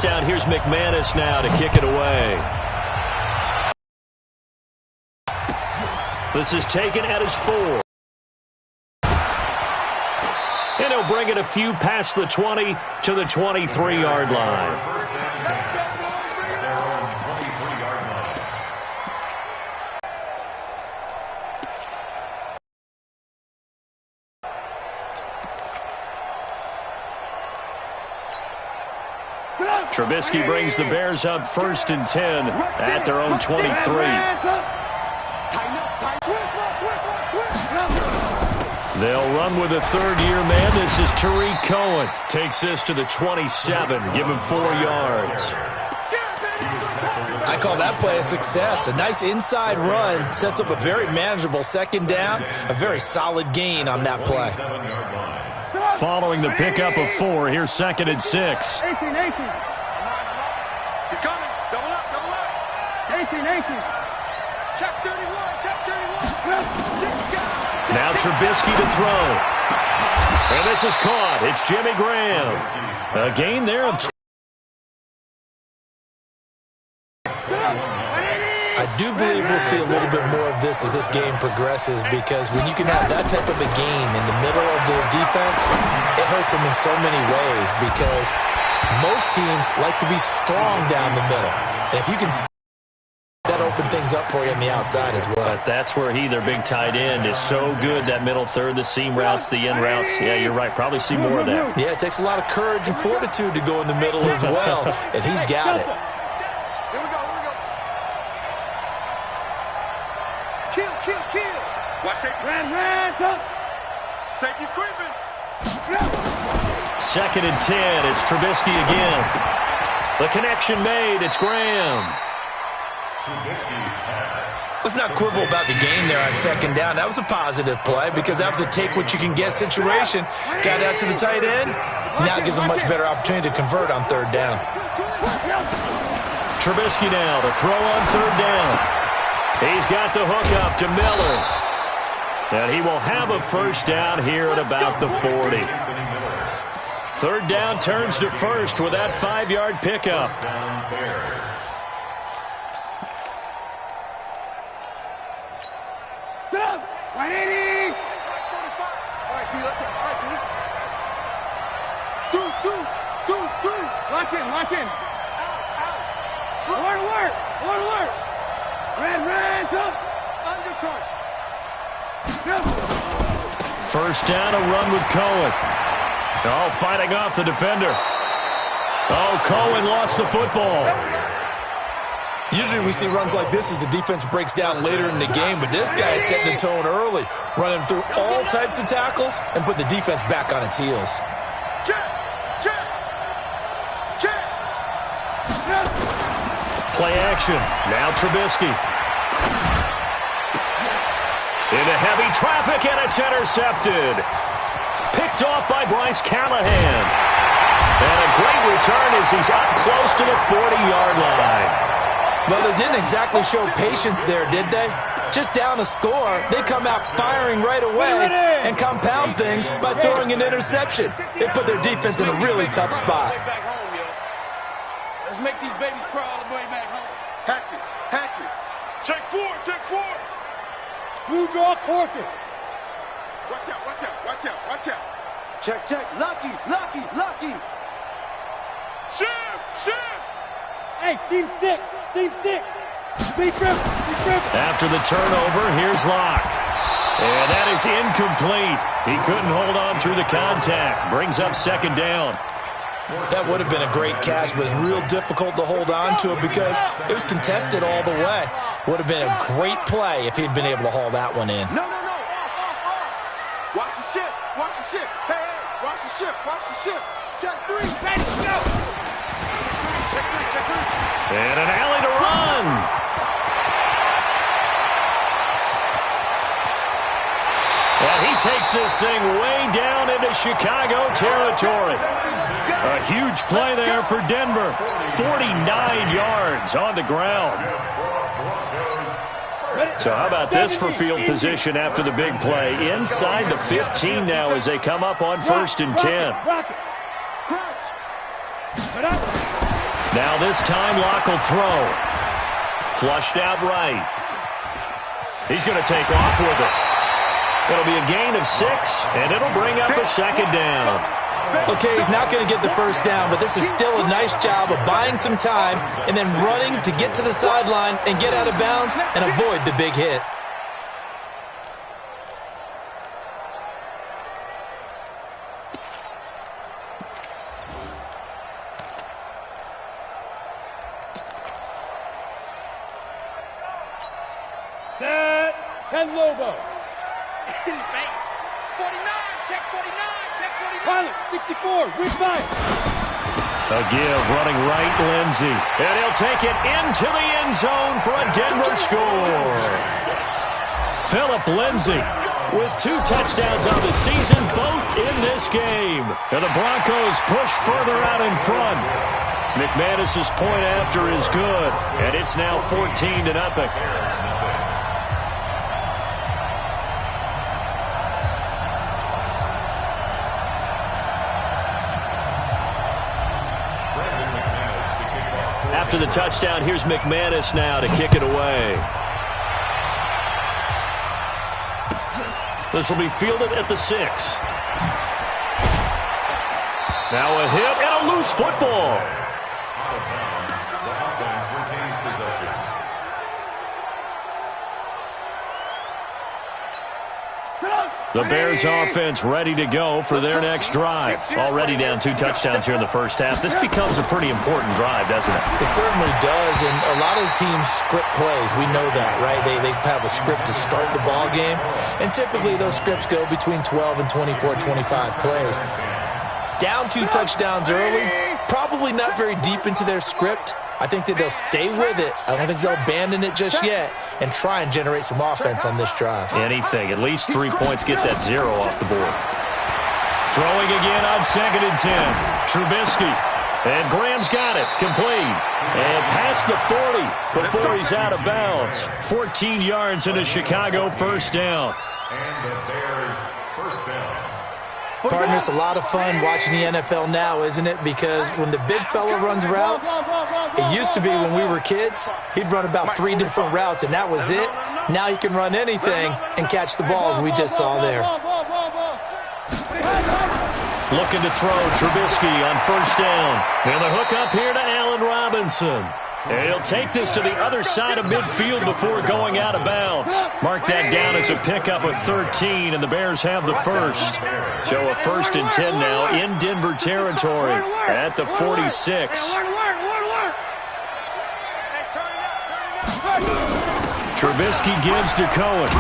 Down, here's McManus now to kick it away. This is taken at his 4. And he'll bring it a few past the 20 to the 23-yard line. Trubisky brings the Bears up 1st and 10 at their own 23. They'll run with a third-year man. This is Tariq Cohen. Takes this to the 27. Give him 4 yards. I call that play a success. A nice inside run. Sets up a very manageable 2nd down. A very solid gain on that play. Following the pickup of 4, here's 2nd and 6. 18. He's coming. Double up. 18. Check 31. Now Trubisky to throw. And this is caught. It's Jimmy Graham. A gain there of 20. I do believe we'll see a little bit more of this as this game progresses, because when you can have that type of a game in the middle of the defense, it hurts them in so many ways, because most teams like to be strong down the middle. And if you can, that open things up for you on the outside as well. But that's where their big tight end, is so good, that middle third, the seam routes, the in routes. Yeah, you're right. Probably see more of that. Yeah, it takes a lot of courage and fortitude to go in the middle as well, and he's got it. Here we go. Kill. Watch it. Safety's creeping. 2nd and 10. It's Trubisky again. The connection made. It's Graham. Let's not quibble about the game there on 2nd down. That was a positive play, because that was a take-what-you-can-get situation. Got out to the tight end. Now gives a much better opportunity to convert on 3rd down. Trubisky now to throw on 3rd down. He's got the hook up to Miller. And he will have a 1st down here at about the 40. 3rd down turns to 1st with that 5-yard pickup. All right, D, let's go. All right, D. Deuce. Lock in. Alert. Red, up. Under touch. 1st down, a run with Cohen. Oh, fighting off the defender. Oh, Cohen lost the football. Usually we see runs like this as the defense breaks down later in the game, but this guy is setting the tone early, running through all types of tackles and putting the defense back on its heels. Check. Play action. Now Trubisky. Into heavy traffic, and it's intercepted. Picked off by Bryce Callahan. And a great return as he's up close to the 40-yard line. Well, they didn't exactly show patience there, did they? Just down a score, they come out firing right away and compound things by throwing an interception. They put their defense in a really tough spot. Let's make these babies cry all the way back home. Hatchet. Check 4. Blue draw quarters. Watch out. Check. Lucky. Shift. Hey, seam 6. Be triple. After the turnover, here's Locke. And that is incomplete. He couldn't hold on through the contact. Brings up 2nd down. That would have been a great catch, but it was real difficult to hold on to it because it was contested all the way. Would have been a great play if he'd been able to haul that one in. No. Watch the ship. Hey, watch the ship. Check 3. Check 3. And an alley to run. And he takes this thing way down into Chicago territory. A huge play there for Denver. 49 yards on the ground. So how about this for field position after the big play? Inside the 15 now as they come up on 1st and 10. Now this time, Locke will throw. Flushed out right. He's going to take off with it. It'll be a gain of 6, and it'll bring up a second down. Okay, he's not going to get the first down, but this is still a nice job of buying some time and then running to get to the sideline and get out of bounds and avoid the big hit. Set. 10 Lobo. Base. 49. Check 49. Check 49. Pilot. 64. With 5. A give running right, Lindsey. And he'll take it into the end zone for a Denver score. Phillip Lindsey with 2 touchdowns on the season, both in this game. And the Broncos push further out in front. McManus's point after is good, and it's now 14-0. After the touchdown, here's McManus now to kick it away. This will be fielded at the 6. Now a hit and a loose football. The Bears offense ready to go for their next drive. Already down 2 touchdowns here in the first half. This becomes a pretty important drive, doesn't it? It certainly does, and a lot of teams script plays. We know that, right? They have a script to start the ball game, and typically those scripts go between 12 and 24, 25 plays. Down 2 touchdowns early, probably not very deep into their script. I think that they'll stay with it. I don't think they'll abandon it just yet and try and generate some offense on this drive. Anything. At least 3 points. Get that 0 off the board. Throwing again on 2nd and 10. Trubisky. And Graham's got it. Complete. And past the 40 before he's out of bounds. 14 yards into Chicago, first down. And the Bears first down. Partner, it's a lot of fun watching the NFL now, isn't it? Because when the big fella runs routes, it used to be when we were kids, he'd run about 3 different routes, and that was it. Now he can run anything and catch the balls we just saw there. Looking to throw, Trubisky on first down. And the hook up here to Allen Robinson. And he'll take this to the other side of midfield before going out of bounds. Mark that down as a pickup of 13, and the Bears have the first. So a 1st and 10 now in Denver territory at the 46. Trubisky gives to Cohen.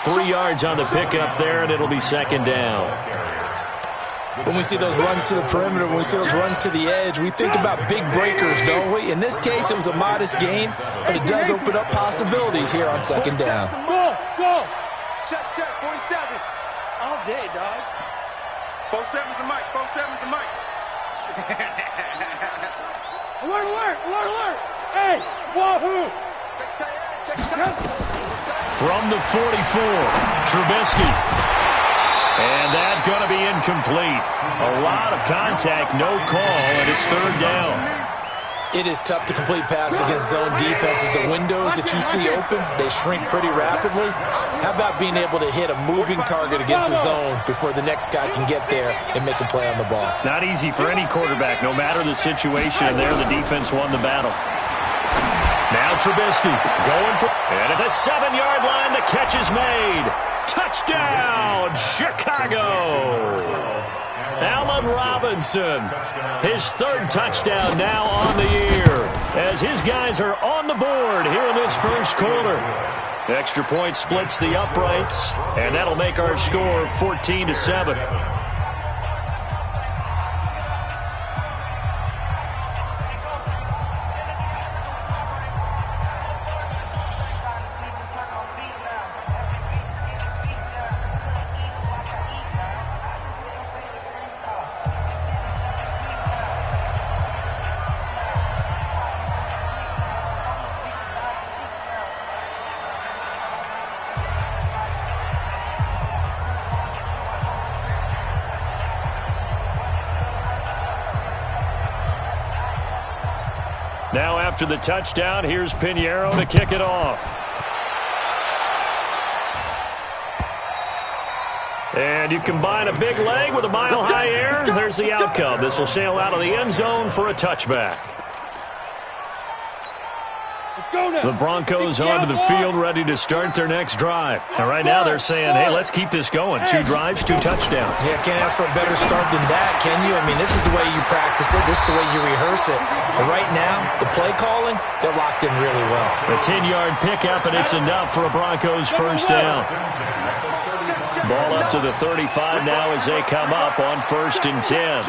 3 yards on the pickup there, and it'll be 2nd down. When we see those runs to the perimeter, when we see those runs to the edge, we think about big breakers, don't we? In this case, it was a modest gain, but it does open up possibilities here on 2nd down. Go! Check, 47. All day, dog. 47's the mic. 47's the mic. Alert! Hey, wahoo! Check. From the 44, Trubisky. And that's going to be incomplete. A lot of contact, no call, and it's 3rd down. It is tough to complete passes against zone defenses. The windows that you see open, they shrink pretty rapidly. How about being able to hit a moving target against a zone before the next guy can get there and make a play on the ball? Not easy for any quarterback, no matter the situation, and there the defense won the battle. Now Trubisky going for, and at the 7-yard line, the catch is made. Touchdown, Chicago! Allen Robinson, his 3rd touchdown now on the year, as his guys are on the board here in this first quarter. Extra point splits the uprights, and that'll make our score 14-7. Now after the touchdown, here's Pinheiro to kick it off. And you combine a big leg with a mile-high air, there's the outcome. This will sail out of the end zone for a touchback. The Broncos onto the field ready to start their next drive. And right now they're saying, hey, let's keep this going. 2 drives, 2 touchdowns. Yeah, can't ask for a better start than that, can you? I mean, this is the way you practice it. This is the way you rehearse it. But right now, the play calling, they're locked in really well. A 10-yard pickup, and it's enough for a Broncos first down. Ball up to the 35 now as they come up on 1st and 10.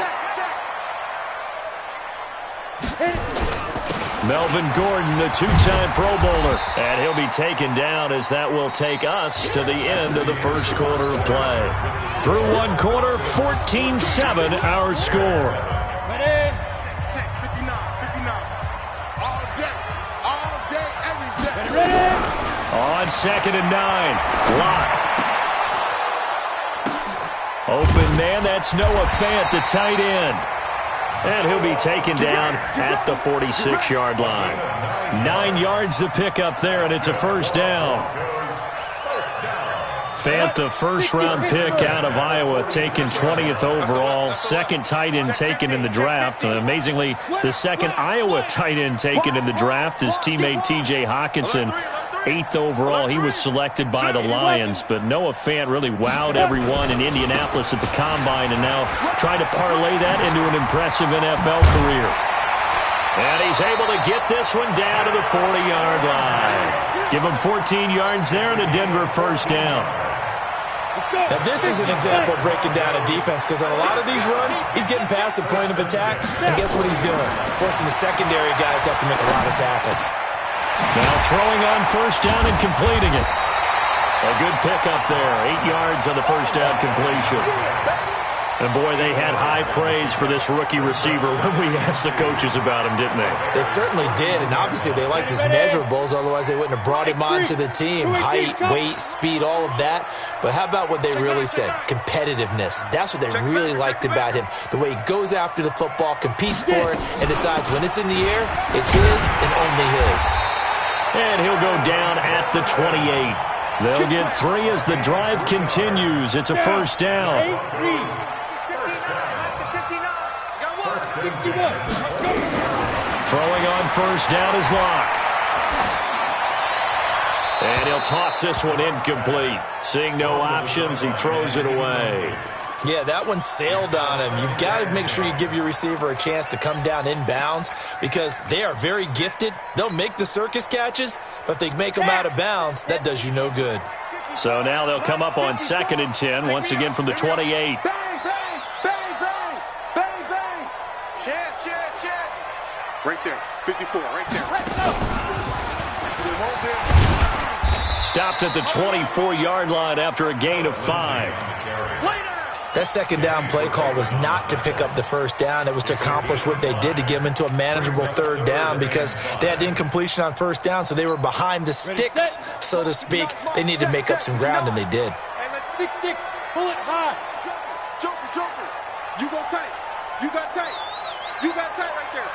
Melvin Gordon, the 2-time Pro Bowler, and he'll be taken down as that will take us to the end of the first quarter of play. Through 1 quarter, 14-7 our score. Ready? Check, 59, 59. All day, every day. Ready? On 2nd and 9, Locke. Open man, that's Noah Fant, the tight end. And he'll be taken down at the 46-yard line. 9 yards to pick up there, and it's a first down. Fant, the first-round pick out of Iowa, taken 20th overall. 2nd tight end taken in the draft. And amazingly, the 2nd Iowa tight end taken in the draft is teammate T.J. Hawkinson. 8th overall, he was selected by the Lions, but Noah Fant really wowed everyone in Indianapolis at the Combine and now trying to parlay that into an impressive NFL career. And he's able to get this one down to the 40-yard line. Give him 14 yards there and a Denver first down. Now, this is an example of breaking down a defense because on a lot of these runs, he's getting past the point of attack, and guess what he's doing? Forcing the secondary guys to have to make a lot of tackles. Now throwing on first down and completing it. A good pickup there. 8 yards on the first down completion. And boy, they had high praise for this rookie receiver when we asked the coaches about him, didn't they? They certainly did, and obviously they liked his measurables, otherwise they wouldn't have brought him onto the team. Height, weight, speed, all of that. But how about what they really said? Competitiveness. That's what they really liked about him. The way he goes after the football, competes for it, and decides when it's in the air, it's his and only his. And he'll go down at the 28. They'll get 3 as the drive continues. It's a first down. Throwing on first down is Locke. And he'll toss this one incomplete. Seeing no options, he throws it away. Yeah, that one sailed on him. You've got to make sure you give your receiver a chance to come down inbounds because they are very gifted. They'll make the circus catches, but if they make them out of bounds, that does you no good. So now they'll come up on 2nd and 10, once again from the 28. Bang, bang, bang, bang, bang, bang. Chance. Right there, 54, right there. Let's go. Stopped at the 24-yard line after a gain of 5. That second down play call was not to pick up the first down. It was to accomplish what they did to get them into a manageable third down because they had incompletion on first down, so they were behind the sticks, so to speak. They needed to make up some ground, and they did. Hey, let's 6-6, pull it high. Joker. You go tight. You got tight right there.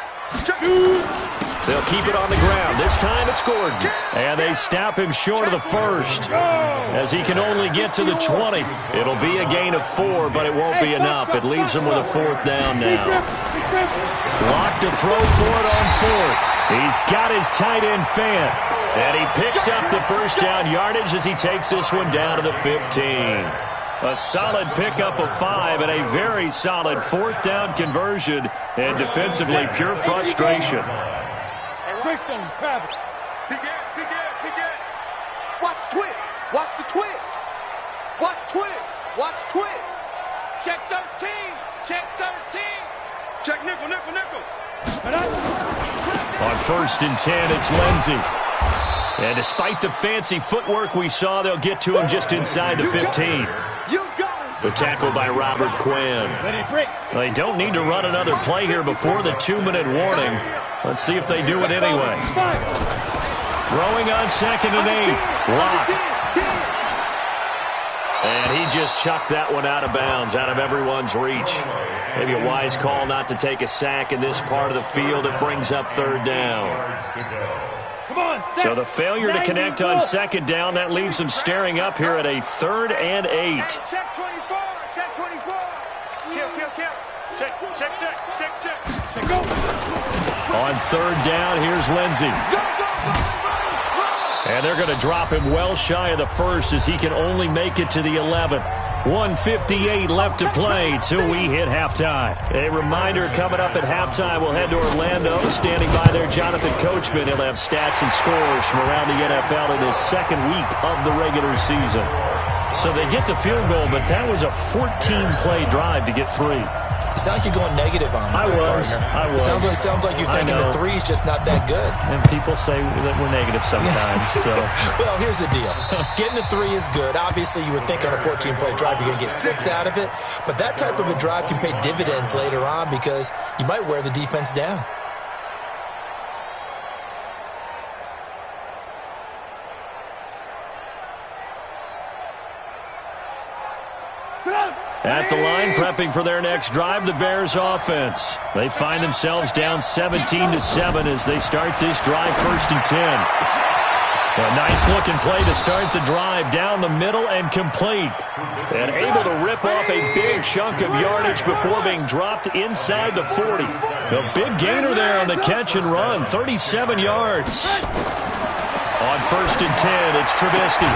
They'll keep it on the ground. This time it's Gordon. And they stop him short of the first as he can only get to the 20. It'll be a gain of 4, but it won't be enough. It leaves him with a 4th down now. Locke to throw for it on 4th. He's got his tight end Fant. And he picks up the first down yardage as he takes this one down to the 15. A solid pickup of 5 and a very solid 4th down conversion. And defensively, pure frustration. Brixton, Travis. Begin. Watch twist. Watch the twist. Watch twist. Check 13. Check nickel. On 1st and 10, it's Lindsey. And despite the fancy footwork we saw, they'll get to him just inside the 15. The tackle by Robert Quinn. They don't need to run another play here before the 2-minute warning. Let's see if they do it anyway. Throwing on 2nd and 8. Locke. And he just chucked that one out of bounds, out of everyone's reach. Maybe a wise call not to take a sack in this part of the field. It brings up third down. So the failure to connect on second down, that leaves them staring up here at a 3rd and 8. Check 24. Check 24. Kill. Check. Go. On third down, here's Lindsey. And they're going to drop him well shy of the first as he can only make it to the 11th. 1:58 left to play till we hit halftime. A reminder coming up at halftime, we'll head to Orlando. Standing by there, Jonathan Coachman. He'll have stats and scores from around the NFL in his second week of the regular season. So they get the field goal, but that was a 14-play drive to get 3. You sound like you're going negative on me. I was. Sounds like you're thinking the 3's just not that good. And people say that we're negative sometimes. So. Well, here's the deal. Getting the 3 is good. Obviously, you would think on a 14-play drive you're going to get 6 out of it. But that type of a drive can pay dividends later on because you might wear the defense down. At the line, prepping for their next drive, the Bears offense. They find themselves down 17-7 as they start this drive, 1st and 10. A nice-looking play to start the drive down the middle and complete. And able to rip off a big chunk of yardage before being dropped inside the 40. The big gainer there on the catch and run, 37 yards. On 1st and 10, it's Trubisky.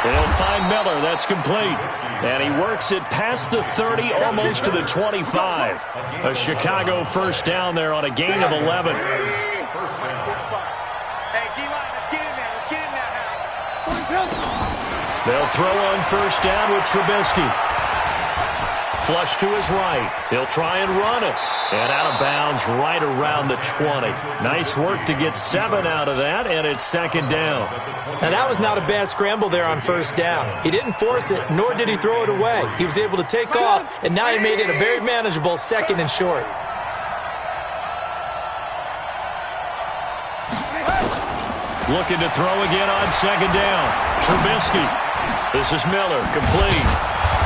They'll find Miller. That's complete. And he works it past the 30, almost to the 25. A Chicago first down there on a gain of 11. Hey, D-line, let's get in there. They'll throw on first down with Trubisky. Flush to his right. He'll try and run it. And out of bounds right around the 20. Nice work to get 7 out of that, and it's 2nd down. Now, that was not a bad scramble there on first down. He didn't force it, nor did he throw it away. He was able to take off, and now he made it a very manageable 2nd and short. Looking to throw again on 2nd down. Trubisky. This is Miller, complete.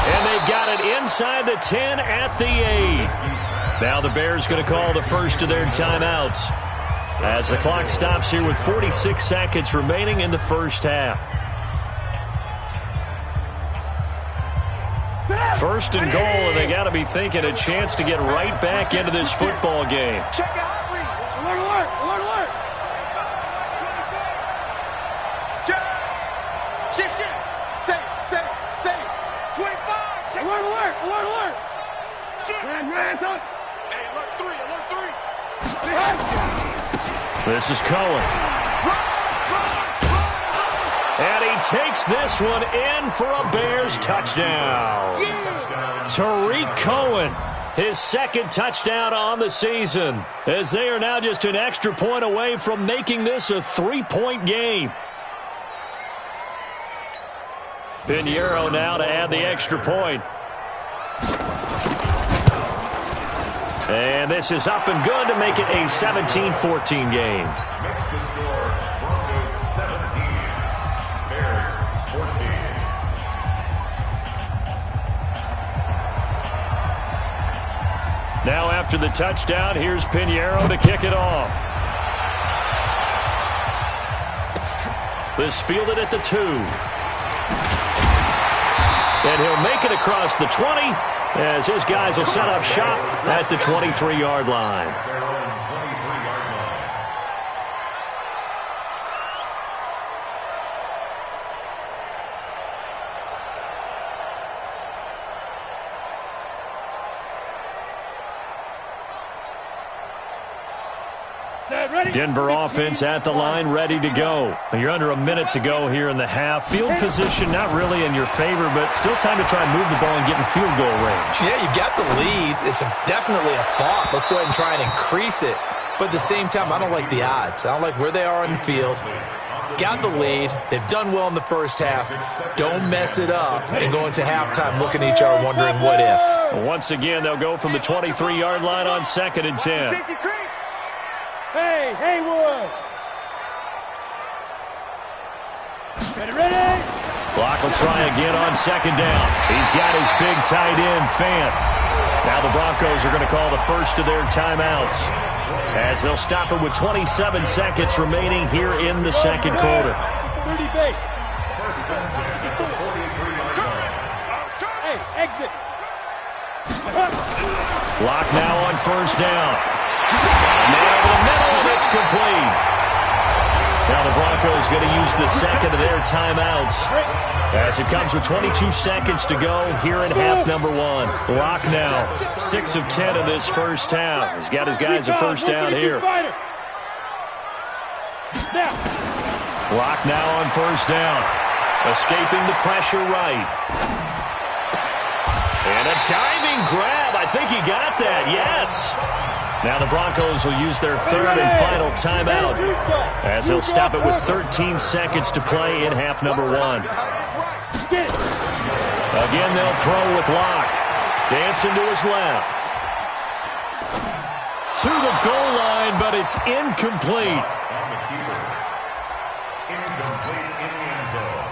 And they've got it inside the 10 at the 8. Now the Bears going to call the first of their timeouts as the clock stops here with 46 seconds remaining in the first half. 1st and goal, and they got to be thinking a chance to get right back into this football game. Check it out. Alert. Check. Say. 25. Check. Alert. Shit. Hey, alert 3. This is Cohen. And he takes this one in for a Bears touchdown. Tariq Cohen, his 2nd touchdown on the season, as they are now just an extra point away from making this a 3-point game. Pinheiro now to add the extra point. And this is up and good to make it a 17-14 game. Makes the score Broncos 17, Bears 14. Now after the touchdown, here's Pinheiro to kick it off. This fielded at the 2. And he'll make it across the 20. As his guys will set up shop at the 23-yard line. Denver offense at the line, ready to go. You're under a minute to go here in the half. Field position not really in your favor, but still time to try and move the ball and get in field goal range. Yeah, you've got the lead. It's definitely a thought. Let's go ahead and try and increase it. But at the same time, I don't like the odds. I don't like where they are on the field. Got the lead. They've done well in the first half. Don't mess it up and go into halftime looking at each other wondering what if. Once again, they'll go from the 23-yard line on 2nd and 10. Hey, Haywood. Ready? Block will try again on second down. He's got his big tight end, Fant. Now the Broncos are going to call the first of their timeouts as they'll stop it with 27 seconds remaining here in the second quarter. 30 base. Hey, exit. Block now on first down. Man over the middle, and it's complete. Now the Broncos going to use the second of their timeouts as it comes with 22 seconds to go here in half number one. Lock now, 6 of 10 in this first half. He's got his guys a first down here. Lock now on first down. Escaping the pressure right. And a diving grab. I think he got that, yes. Now the Broncos will use their third and final timeout as they'll stop it with 13 seconds to play in half number one. Again, they'll throw with Locke. Dancing to his left. To the goal line, but it's incomplete. Incomplete in the end zone.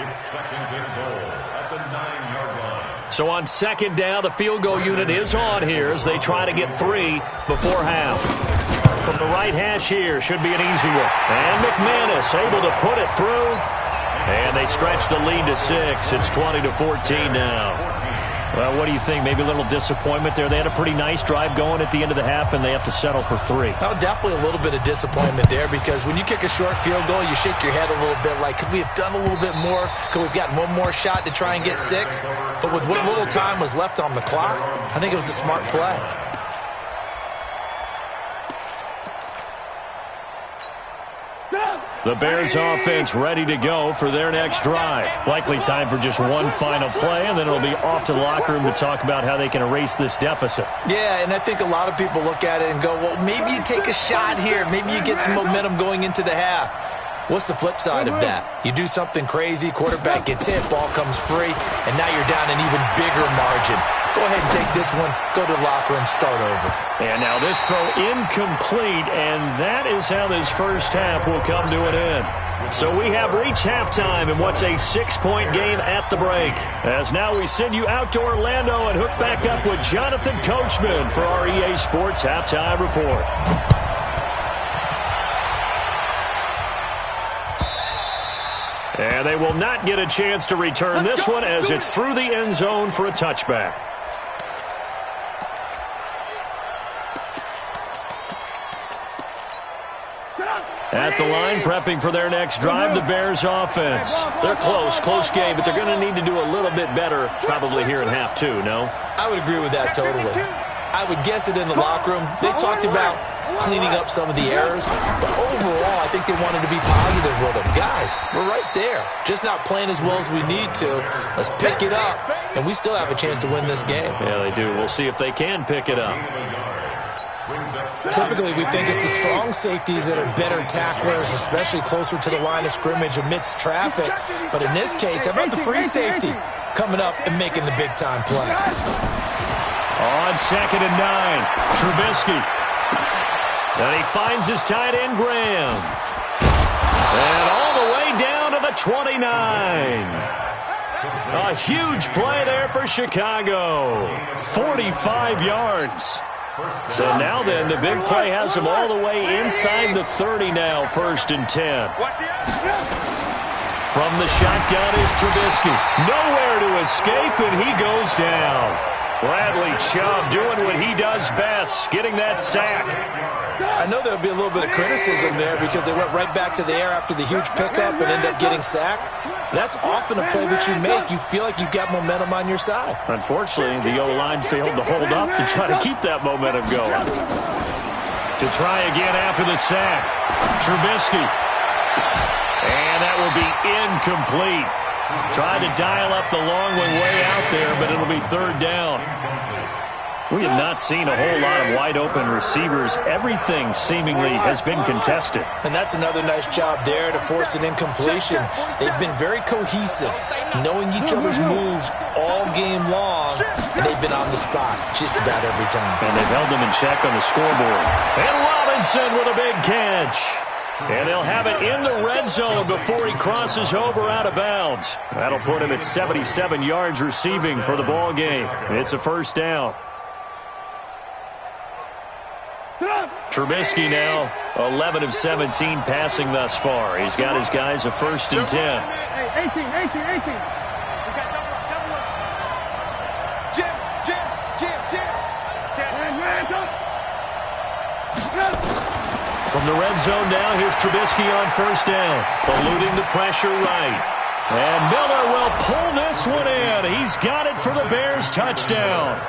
It's second and goal at the 9-yard line. So on second down, the field goal unit is on here as they try to get 3 before half. From the right hash here, should be an easy one. And McManus able to put it through. And they stretch the lead to 6. It's 20-14 now. Well, what do you think? Maybe a little disappointment there. They had a pretty nice drive going at the end of the half, and they have to settle for 3. Oh, definitely a little bit of disappointment there because when you kick a short field goal, you shake your head a little bit like, could we have done a little bit more? Could we have gotten one more shot to try and get 6? But with what little time was left on the clock, I think it was a smart play. The Bears offense ready to go for their next drive. Likely time for just one final play, and then it'll be off to the locker room to talk about how they can erase this deficit. Yeah, and I think a lot of people look at it and go, well, maybe you take a shot here. Maybe you get some momentum going into the half. What's the flip side of that? You do something crazy, quarterback gets hit, ball comes free, and now you're down an even bigger margin. Go ahead and take this one, go to the locker room, start over. And now this throw incomplete, and that is how this first half will come to an end. So we have reached halftime in what's a 6-point game at the break. As now we send you out to Orlando and hook back up with Jonathan Coachman for our EA Sports Halftime Report. And they will not get a chance to return this one as it's through the end zone for a touchback. At the line, prepping for their next drive, the Bears offense. They're close game, but they're going to need to do a little bit better probably here in half 2, no? I would agree with that totally. I would guess it in the locker room. They talked about cleaning up some of the errors, but overall, I think they wanted to be positive with them. Guys, we're right there. Just not playing as well as we need to. Let's pick it up, and we still have a chance to win this game. Yeah, they do. We'll see if they can pick it up. Typically, we think it's the strong safeties that are better tacklers, especially closer to the line of scrimmage amidst traffic. But in this case, how about the free safety coming up and making the big-time play? On second and 9, Trubisky. And he finds his tight end, Graham. And all the way down to the 29. A huge play there for Chicago. 45 yards. So now then, the big play has him all the way inside the 30 now, 1st and 10. From the shotgun is Trubisky. Nowhere to escape, and he goes down. Bradley Chubb doing what he does best, getting that sack. I know there would be a little bit of criticism there because they went right back to the air after the huge pickup and end up getting sacked. That's often a play that you make. You feel like you've got momentum on your side. Unfortunately, the O-line failed to hold up to try to keep that momentum going. To try again after the sack, Trubisky. And that will be incomplete. Tried to dial up the long one way out there, but it'll be 3rd down. We have not seen a whole lot of wide-open receivers. Everything seemingly has been contested. And that's another nice job there to force an incompletion. They've been very cohesive, knowing each other's moves all game long, and they've been on the spot just about every time. And they've held them in check on the scoreboard. And Robinson with a big catch. And they'll have it in the red zone before he crosses over out of bounds. That'll put him at 77 yards receiving for the ball game. It's a first down. Trubisky now 11 of 17 passing thus far. He's got his guys a 1st and 10. 18. From the red zone now, here's Trubisky on 1st down, eluding the pressure right. And Miller will pull this one in. He's got it for the Bears touchdown.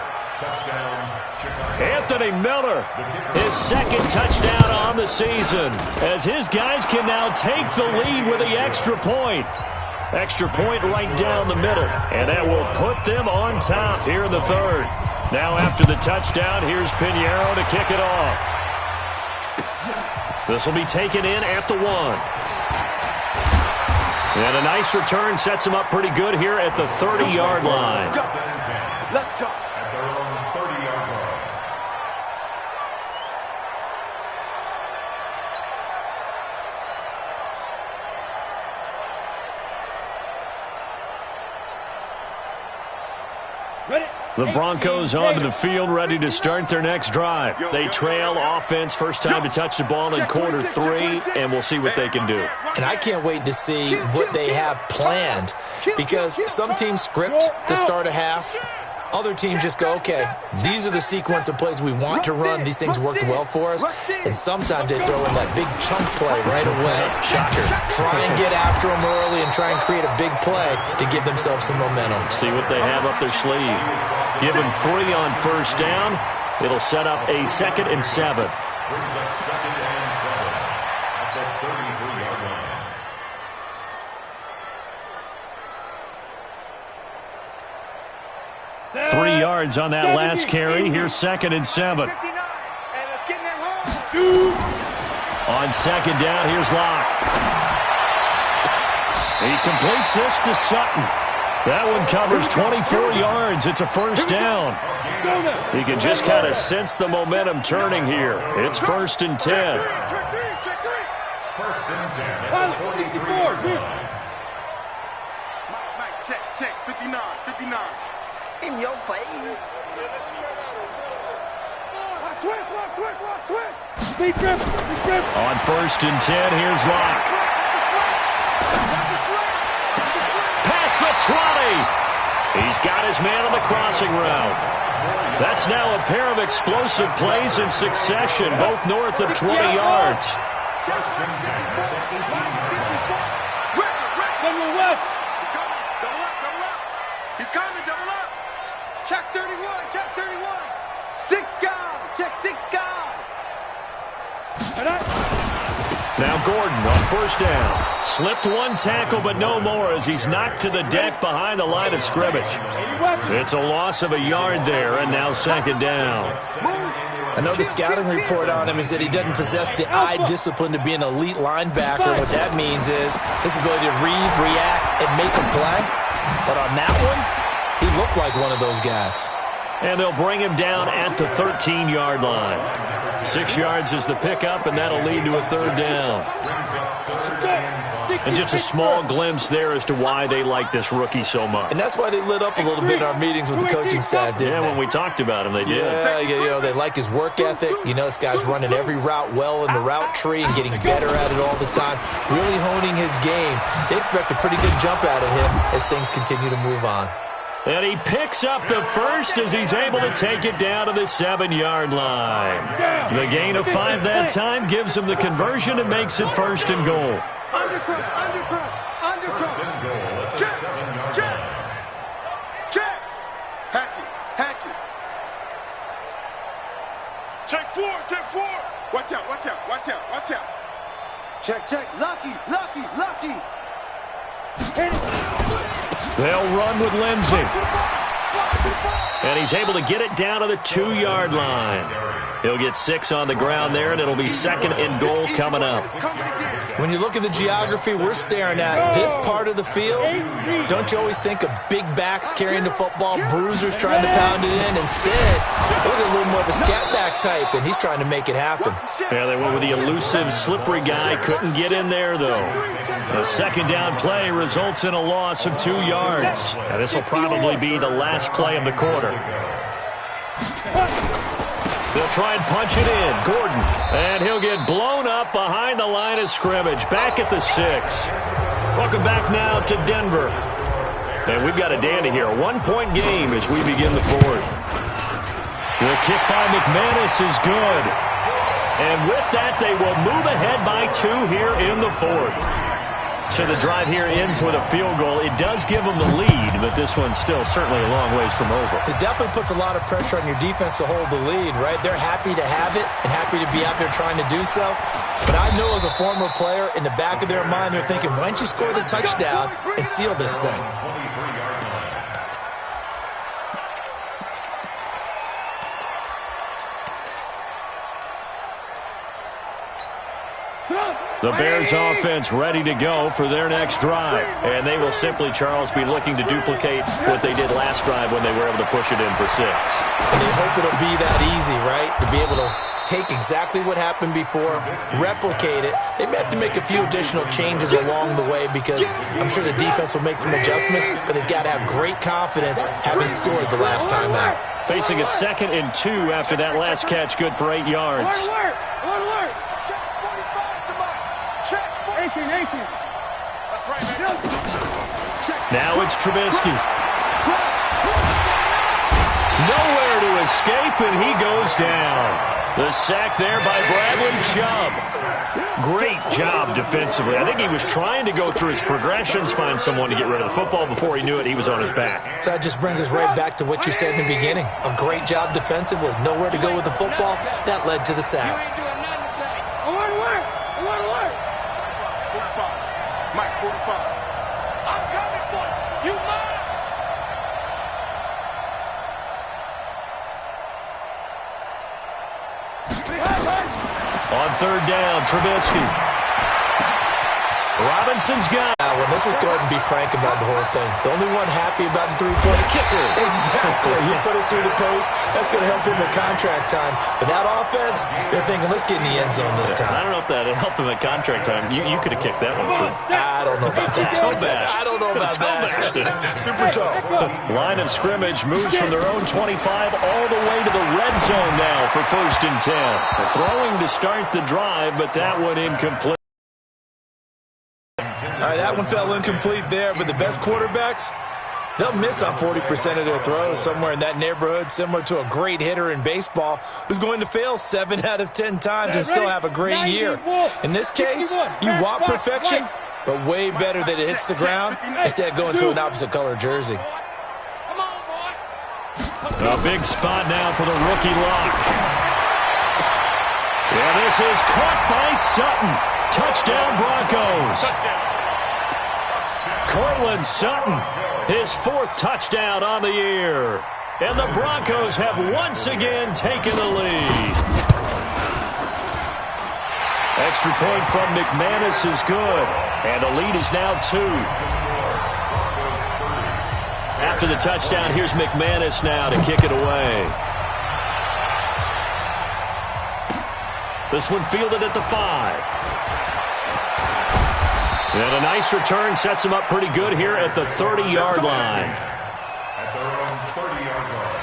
Anthony Miller, his 2nd touchdown on the season, as his guys can now take the lead with the extra point. Extra point right down the middle, and that will put them on top here in the 3rd. Now after the touchdown, here's Pinheiro to kick it off. This will be taken in at the 1. And a nice return sets him up pretty good here at the 30-yard line. Let's go. At their own 30-yard line. The Broncos onto the field, ready to start their next drive. They trail offense, first time to touch the ball in quarter 3, and we'll see what they can do. And I can't wait to see what they have planned, because some teams script to start a half. Other teams just go, okay, these are the sequence of plays we want to run. These things worked well for us. And sometimes they throw in that big chunk play right away. Shocker. Try and get after them early and try and create a big play to give themselves some momentum. See what they have up their sleeve. Give them 3 on 1st down. It'll set up a 2nd and 7. Brings up 2nd and 7. That's a 33-yard line. Three yards on that last carry. Here's 2nd and 7. On 2nd down, here's Locke. He completes this to Sutton. That one covers 24 yards. It's a 1st down. You can just kind of sense the momentum turning here. It's 1st and 10. 1st and 10 at the 43-yard line. Mike, check. 59. In your face. Switch. Speed grip. On 1st and 10, here's Locke. Pass the 20. He's got his man on the crossing route. That's now a pair of explosive plays in succession, both north of 20 yards. 1st and 10 at the 18-yard line. General West. Double up. He's coming, double up. Check 31. 6 guys. Check 6 guys. Now Gordon on 1st down. Slipped one tackle, but no more as he's knocked to the deck behind the line of scrimmage. It's a loss of a yard there, and now 2nd down. I know the scouting report on him is that he doesn't possess the eye discipline to be an elite linebacker. What that means is his ability to read, react, and make a play. But on that one, he looked like one of those guys. And they'll bring him down at the 13-yard line. 6 yards is the pickup, and that'll lead to a 3rd down. And just a small glimpse there as to why they like this rookie so much. And that's why they lit up a little bit in our meetings with the coaching staff, didn't they? Yeah, when we talked about him, they did. Yeah, they like his work ethic. You know, this guy's running every route well in the route tree and getting better at it all the time, really honing his game. They expect a pretty good jump out of him as things continue to move on. And he picks up the 1st as he's able to take it down to the 7-yard line. The gain of 5 that time gives him the conversion and makes it 1st and goal. Undercut. 1st and goal at the 7-yard line. Check. Hatchet. Check 4. Watch out. Check. Lucky. Hit it. They'll run with Lindsey. And he's able to get it down to the 2-yard line. He'll get 6 on the ground there, and it'll be 2nd and goal coming up. When you look at the geography we're staring at, this part of the field, don't you always think of big backs carrying the football, bruisers trying to pound it in? Instead, look at a little more of a scat back type, and he's trying to make it happen. Yeah, they went with the elusive, slippery guy. Couldn't get in there, though. A second down play results in a loss of 2 yards. Now, this will probably be the last play of the quarter. They'll try and punch it in. Gordon. And he'll get blown up behind the line of scrimmage. Back at the 6. Welcome back now to Denver. And we've got a dandy here. A 1-point game as we begin the 4th. The kick by McManus is good. And with that, they will move ahead by 2 here in the 4th. So the drive here ends with a field goal. It does give them the lead, but this one's still certainly a long ways from over. It definitely puts a lot of pressure on your defense to hold the lead, right? They're happy to have it and happy to be out there trying to do so. But I know as a former player, in the back of their mind, they're thinking, why don't you score the touchdown and seal this thing? The Bears offense ready to go for their next drive. And they will simply, Charles, be looking to duplicate what they did last drive when they were able to push it in for 6. And they hope it'll be that easy, right? To be able to take exactly what happened before, replicate it. They may have to make a few additional changes along the way because I'm sure the defense will make some adjustments, but they've got to have great confidence having scored the last time out. Facing a 2nd and 2 after that last catch, good for 8 yards. That's right, man. Now it's Trubisky. Nowhere to escape, and he goes down. The sack there by Bradley Chubb. Great job defensively. I think he was trying to go through his progressions, find someone to get rid of the football. Before he knew it, he was on his back. So that just brings us right back to what you said in the beginning. A great job defensively. Nowhere to go with the football. That led to the sack. Mike, 45. I'm coming for you. You mine. On 3rd down, Trubisky. Robinson's got it. Well, let's just go ahead and be frank about the whole thing. The only one happy about the three-point kicker. Exactly. He put it through the post. That's going to help him at contract time. But that offense, they're thinking, let's get in the end zone this time. I don't know if that helped him at contract time. You could have kicked that one through. I don't know about that. Toe bash. I don't know about that. Super toe. Line of scrimmage moves from their own 25 all the way to the red zone now for 1st and 10. They're throwing to start the drive, but that one incomplete. That one fell incomplete there, but the best quarterbacks, they'll miss on 40% of their throws, somewhere in that neighborhood, similar to a great hitter in baseball who's going to fail 7 out of 10 times and still have a great year. In this case, you want perfection, but way better that it hits the ground instead of going to an opposite color jersey. A big spot now for the rookie lock. Yeah, this is caught by Sutton. Touchdown Broncos. Cortland Sutton, his 4th touchdown on the year. And the Broncos have once again taken the lead. Extra point from McManus is good. And the lead is now 2. After the touchdown, here's McManus now to kick it away. This one fielded at the 5. And a nice return sets him up pretty good here at the 30-yard line. At their own 30-yard line.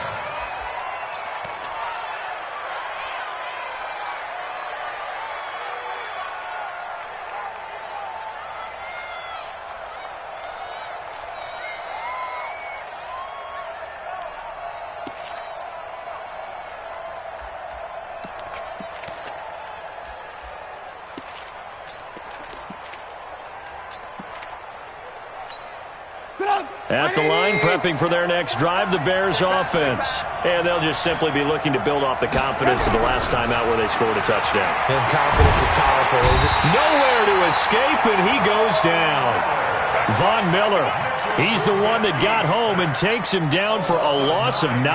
At the line, prepping for their next drive, the Bears offense. And they'll just simply be looking to build off the confidence of the last time out where they scored a touchdown. And confidence is powerful, is it? Nowhere to escape, and he goes down. Von Miller, he's the one that got home and takes him down for a loss of 9.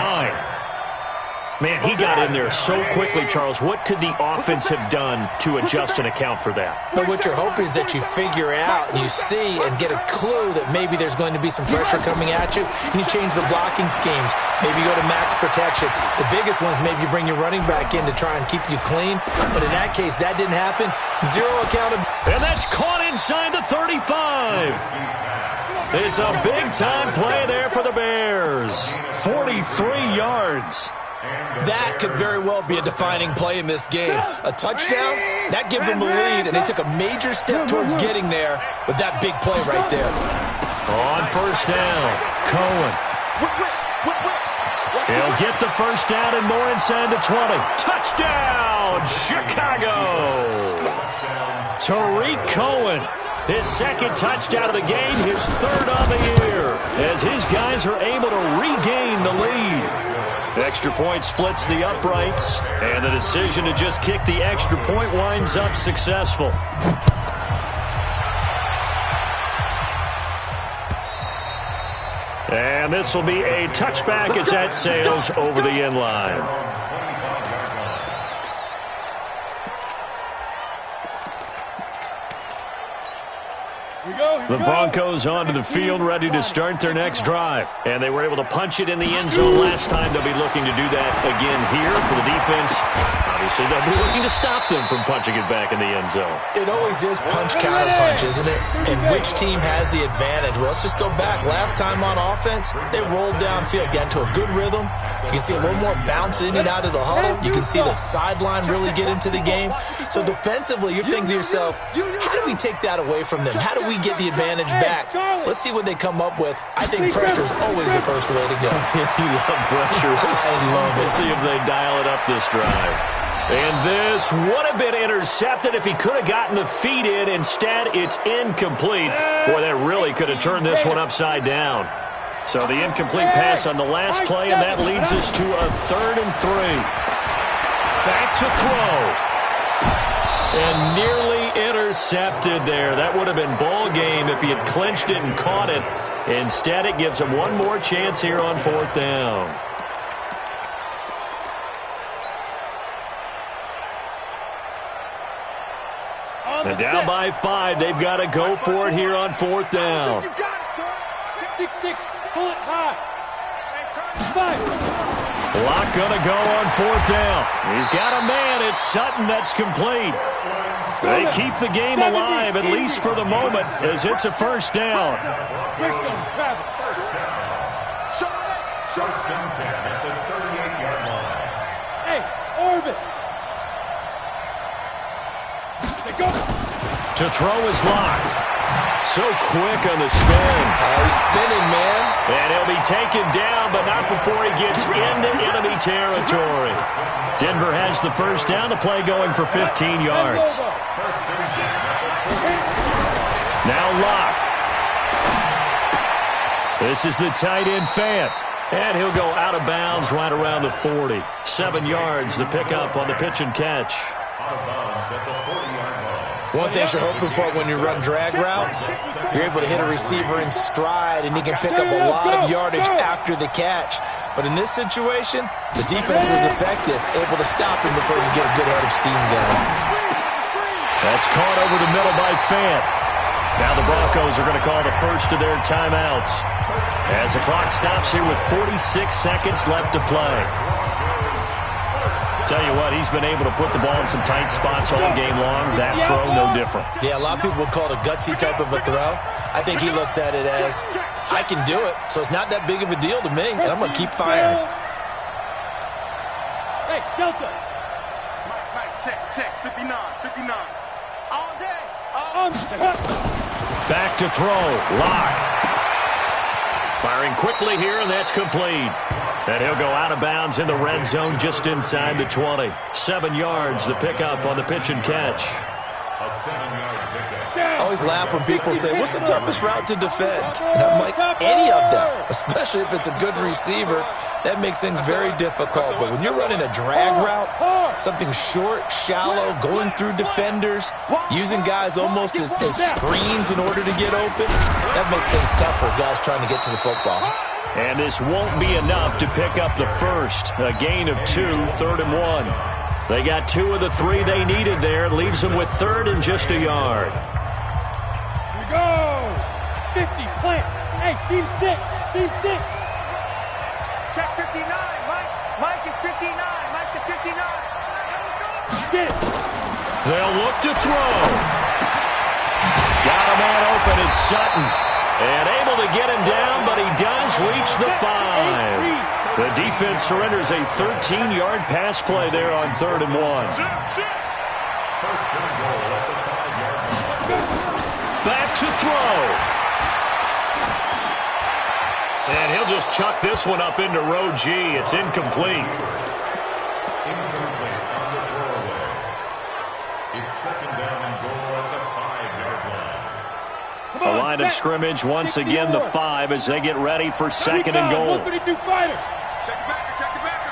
Man, he got in there so quickly, Charles. What could the offense have done to adjust and account for that? But what you're hoping is that you figure out and you see and get a clue that maybe there's going to be some pressure coming at you, and you change the blocking schemes. Maybe you go to max protection. The biggest one's maybe you bring your running back in to try and keep you clean. But in that case, that didn't happen. Zero accountability. And that's caught inside the 35. It's a big-time play there for the Bears. 43 yards. That could very well be a defining play in this game. A touchdown, that gives them the lead, and they took a major step towards getting there with that big play right there. On first down, Cohen. He'll get the first down and more inside the 20. Touchdown, Chicago! Tariq Cohen, his second touchdown of the game, his third on the year, as his guys are able to regain the lead. Extra point splits the uprights, and the decision to just kick the extra point winds up successful. And this will be a touchback as that sails over the end line. The Broncos onto the field, ready to start their next drive. And they were able to punch it in the end zone last time. They'll be looking to do that again here for the defense. Obviously, they'll be looking to stop them from punching it back in the end zone. It always is punch-counter-punch, isn't it? And which team has the advantage? Well, let's just go back. Last time on offense, they rolled downfield, got into a good rhythm. You can see a little more bounce in and out of the huddle. You can see the sideline really get into the game. So defensively, you're thinking to yourself, how do we take that away from them? How do we get the advantage back? Let's see what they come up with. I think pressure is always the first way to go. You love pressure. I love it. Let's see if they dial it up this drive. And this would have been intercepted if he could have gotten the feet in. Instead, it's incomplete. Boy, that really could have turned this one upside down. So the incomplete pass on the last play, and that leads us to a 3rd and 3. Back to throw. And nearly intercepted there. That would have been ball game if he had clinched it and caught it. Instead, it gives him one more chance here on 4th down. And down by 5. They've got to go for it here on 4th down. 6-6, pull it high. 5. Lock gonna go on 4th down. He's got a man. It's Sutton that's complete. They keep the game alive, at least for the moment, as it's a 1st down. First and 10 at the 38-yard line. Hey, orbit. To throw is Locke. So quick on the spin. He's spinning, man. And he'll be taken down, but not before he gets into enemy territory. Denver has the first down, the play going for 15 yards. Now Locke. This is the tight end Fant. And he'll go out of bounds right around the 40. 7 yards, the pickup on the pitch and catch. Out of bounds at the 40-yard line. One thing you're hoping for when you run drag routes, you're able to hit a receiver in stride, and he can pick up a lot of yardage after the catch. But in this situation, the defense was effective, able to stop him before he get a good head of steam going. That's caught over the middle by Fant. Now the Broncos are going to call the first of their timeouts as the clock stops here with 46 seconds left to play. Tell you what, he's been able to put the ball in some tight spots all game long. That throw, no different. Yeah, a lot of people would call it a gutsy type of a throw. I think he looks at it as, I can do it, so it's not that big of a deal to me, and I'm going to keep firing. Hey, Delta. Mike, check, 59. All day. Back to throw, Locke. Firing quickly here, and that's complete. And he'll go out of bounds in the red zone just inside the 20. 7 yards, the pickup on the pitch and catch. A 7-yard pickup. I always laugh when people say, what's the toughest route to defend? And I'm like, any of them, especially if it's a good receiver. That makes things very difficult. But when you're running a drag route, something short, shallow, going through defenders, using guys almost as screens in order to get open, that makes things tough for guys trying to get to the football. And this won't be enough to pick up the first. A gain of 2, 3rd and 1. They got 2 of the 3 they needed there. Leaves them with 3rd and just a yard. Here we go. 50, plant. Hey, seam 6. Seam 6. Check 59, Mike. Mike is 59. Mike's at 59. Get it. They'll look to throw. Got a man open in Sutton. And able to get him down, but he does reach the 5. The defense surrenders a 13-yard pass play there on 3rd and 1. Back to throw. And he'll just chuck this one up into row G. It's incomplete. Incomplete on the throwaway. It's 2nd down and goal at the 5-yard line. A line of scrimmage once again, the 5, as they get ready for 2nd and goal. 152 fighter. Check it back. Check it back.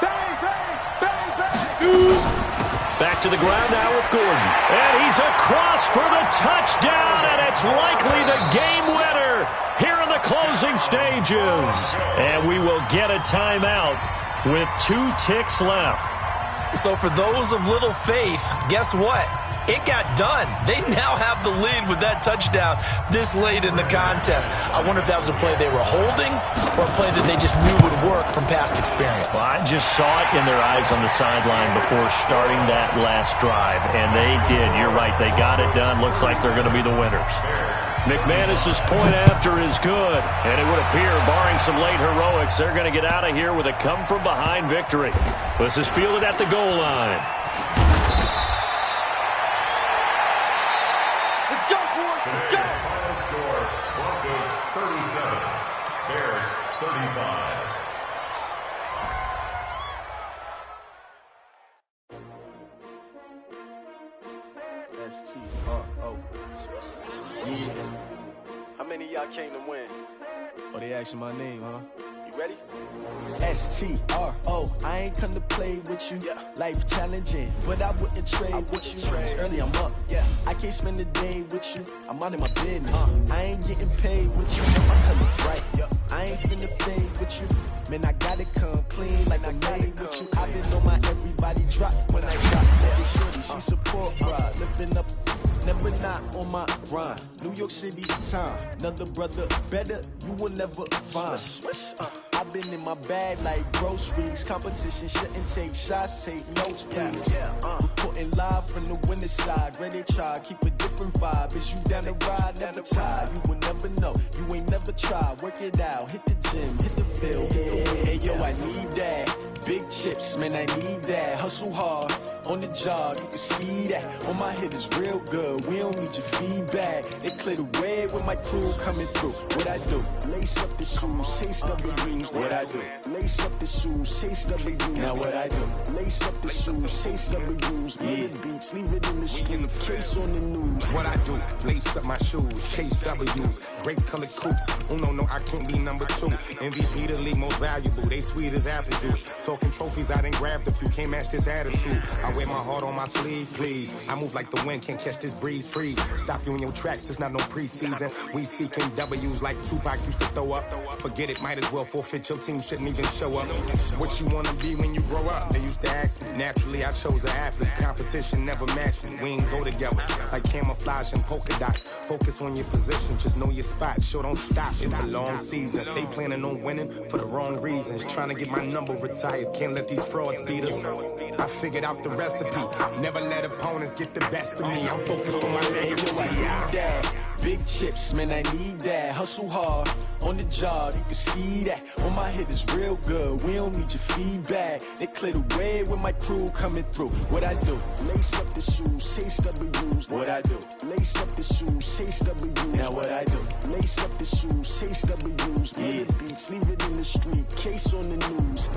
Bang, bang, bang, bang. 2. Back to the ground now with Gordon. And he's across for the touchdown, and it's likely the game winner here in the closing stages. And we will get a timeout with 2 ticks left. So for those of little faith, guess what? It got done. They now have the lead with that touchdown this late in the contest. I wonder if that was a play they were holding or a play that they just knew would work from past experience. Well, I just saw it in their eyes on the sideline before starting that last drive, and they did. You're right. They got it done. Looks like they're going to be the winners. McManus's point after is good, and it would appear, barring some late heroics, they're going to get out of here with a come-from-behind victory. This is fielded at the goal line. Let's go, boys. Let's go. Final score, Broncos 37, Bears 35. S-T-R-O. Yeah. How many of y'all came to win? Oh, they asking my name, huh? You ready? S-T-R-O. I ain't come to play with you. Yeah. Life challenging, but I wouldn't trade with you. It's early, I'm up. Yeah. I can't spend the day with you. I'm out of my business. I ain't getting paid with you. I'm coming right. I ain't finna fade with you. Man, I gotta come clean like I made with you. I've been on my everybody drop when I drop. That shorty, she support ride. Lifting up, never not on my grind. New York City time. Another brother better, you will never find. I've been in my bag like groceries. Competition shouldn't take shots, take notes, please. Reporting live from the winning side. Ready to try, keep a different vibe. Is you down the ride, never tired. You will never know, you ain't never tried. Work it out, hit the gym, hit the field. Hey yo, I need that. Big chips, man, I need that. Hustle hard, on the job, you can see that. On my hit is real good, we don't need your feedback. They clear the way with my crew coming through. What I do? Lace up the shoes, chase W's. What I do? Lace up the shoes, chase W's. Now what I do? Lace up the shoes, chase W's. Yeah. Beats, leave it in the street, case on the news. What I do? Lace up my shoes, chase W's. Great colored coops. Oh no, I can't be number 2. MVP the league most valuable. They sweet as apple juice. Talking trophies, I done grabbed a few. Can't match this attitude. I wear my heart on my sleeve, please. I move like the wind, can't catch this breeze. Freeze. Stop you in your tracks. There's not no preseason. We seeking W's like Tupac used to throw up. Forget it, might as well forfeit. Your team shouldn't even show up. What you wanna be when you grow up? They used to ask me. Naturally, I chose an athlete. Competition never matched me. We ain't go together like camouflage and polka dots. Focus on your position, just know your spot. Sure, don't stop. It's a long season. They planning on winning for the wrong reasons. Trying to get my number retired. Can't let these frauds beat us. I figured out the recipe. Never let opponents get the best of me. I'm focused on my legacy. Big chips, man, I need that. Hustle hard, on the job, you can see that. On my hit is real good, we don't need your feedback. They clear the way with my crew coming through. What I do? Lace up the shoes, chase W's. What I do? Lace up the shoes, chase W's. Now what I do? Lace up the shoes, chase W's. Yeah. Beats, leave it in the street, case on the news.